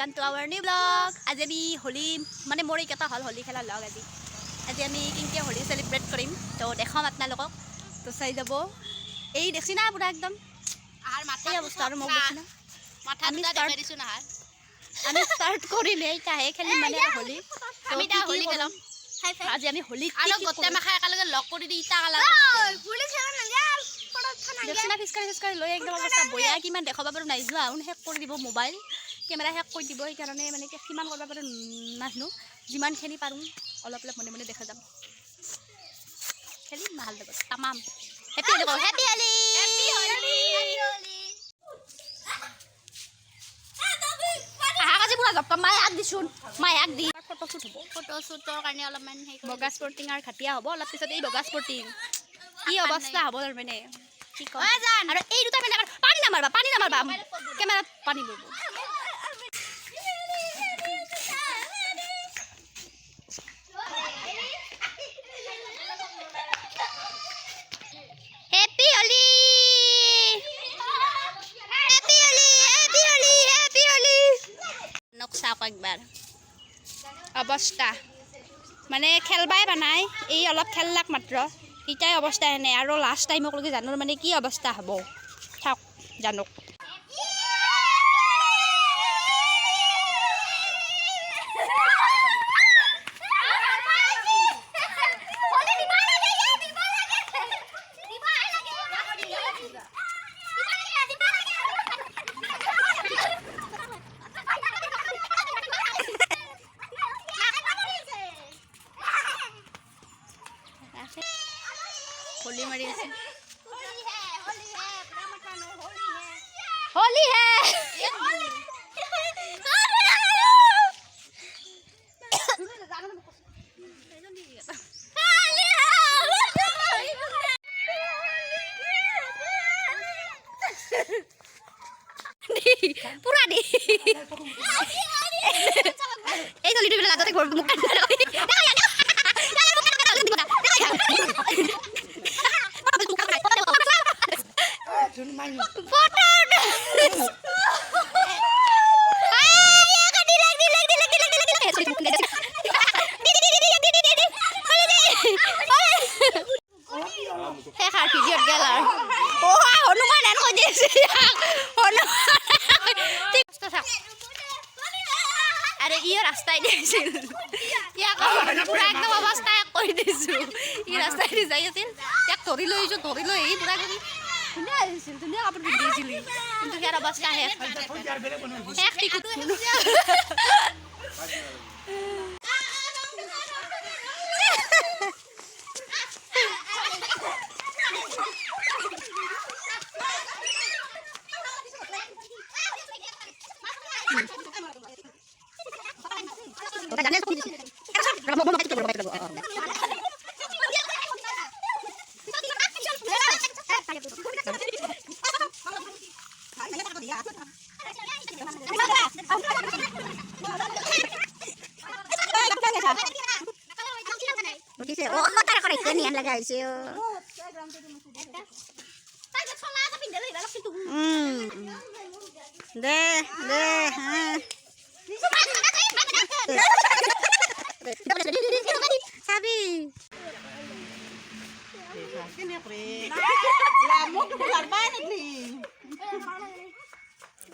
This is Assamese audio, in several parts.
welcome to our new vlog. আজি আমি হোলি মানে মোৰ এইটা হল হোলি খেলা লগ আজি আমি কিনকে হোলি সেলিব্ৰেট কৰিম তো দেখাম আপোনালোকক তো চাই যাব এই দেখছি না পুরা একদম আর মাথা অবস্থা আর মোক দেখছি না মাথা দুটা দেখাই দিছো না আমি স্টার্ট কৰিলে এইটাহে খেলিম মানে হোলি আমি তা হোলি খেলাম আজি আমি হোলি আৰু গতে মাখা একালগে লগ কৰি দি ইটা কালা হোলি খেলা না যাল দেখছি না ফিসকাৰি লৈ একদম অৱস্থা বয়া কিমান দেখাবা পাৰো নাই যোৱা আউন হেক কৰি দিব মোবাইল কেমেৰা হেক কৰি দিব এই কাৰণে মানে কিমান কৰিব পাৰো নাজনো যিমান খেলি পাৰো অলপ অলপ মনে মনে দেখা যাম খেলি ভাল লাগিব तमाम happy Holi happy Holi happy Holi আজি পুৰা জপকা মাই আগ দিছুন মাই আগ দি ফটো শুট হ'ব ফটো শুটৰ কাৰণে অলপমান হেই বগা স্পৰ্টিং আৰু খাটিয়া হ'ব অলপ পিছত এই বগা স্পৰ্টিং কি অৱস্থা হ'ব মানে কি কম আৰু এই দুটা মানে পানী নামাৰবা কেমেৰাত পানী লব happy Holi happy Holi happy Holi happy Holi নকশা একবার অবস্থা মানে খেলবাই বানাই এই অলপ খেললাক মাত্ৰ ইটাই অৱস্থা এনে আৰু লাষ্ট টাইমক লগি জানো মানে কি অৱস্থা হ'ব থাক জানক होली मरी होली है पूरा दी এই তো লিটু লাগাতে ঘর মুখ अरे ये रास्ता दिছিল ইয়াক পুৰা একদম অৱস্থা কৰি দিছো ই ৰাস্তা দি যাই আছিল ইয়াক ধৰি লৈ এই পুৰা ধুনীয়া আহিছিল ধুনীয়া কাপোৰ পিন্ধি দিছিল কিন্তু ইয়াৰ অৱস্থা শেষ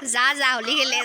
जा जा होली खेले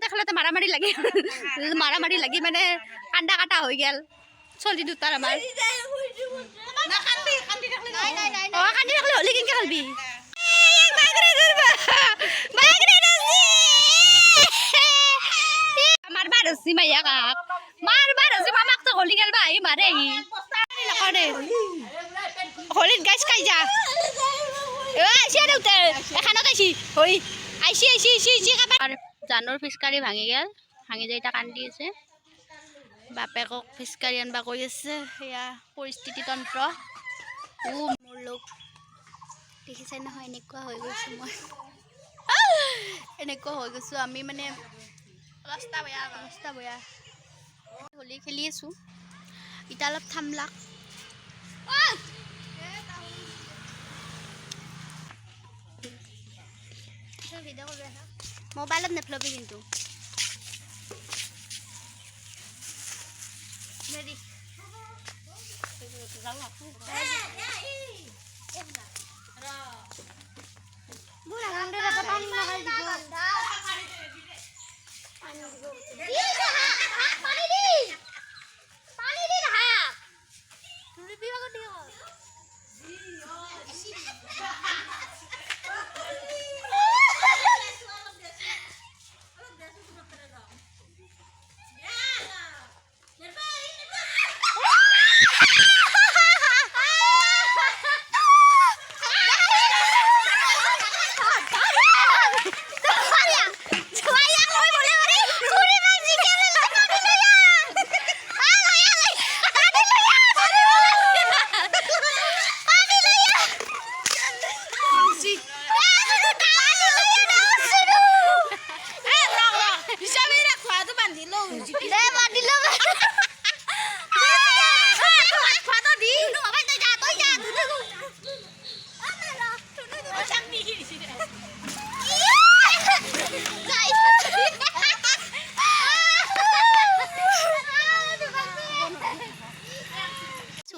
খেলতে মাৰামাৰি লাগি মানে কান্দা কাটা হৈ গেল চলি দুটাৰ আমাৰ কান্দি ৰাখলে হলি কেনেকে খেলবি মারবার হচ্ছি মাইয়া কাক মারবার হচ্ছি মামাক তো হলি গেল ভাই মারে দে হলিত গাইছ খাই যা আইছি দেউতে এখানত আইছি হই আইছি কাবাৰ জানৰ ফিচকাৰি ভাঙি গেল ভাঙি যাই তা কান্দি আছে বাপেকক ফিচকাৰি আনবা কৈ আছে সেয়া পৰিস্থিতি তন্ত্ৰ মোৰ লোক দেখিছে নহয় এনেকুৱা হৈ গৈছো মই এনেকুৱা হৈ গৈছো আমি মানে ৰাস্তা বয়া হলি খেলি আছো ইটা অলপ থামলাক মোবাইলত নেফলবি কিন্তু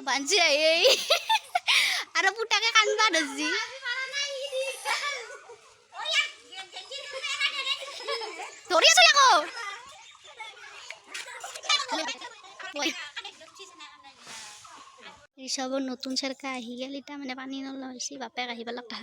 Banji ay ada putake kan pada sih Tori sudah ko ঋষভৰ নতুন চৰকা আহি গেল ইটা মানে পানী নলা হৈছে বাপেক আহিব লগা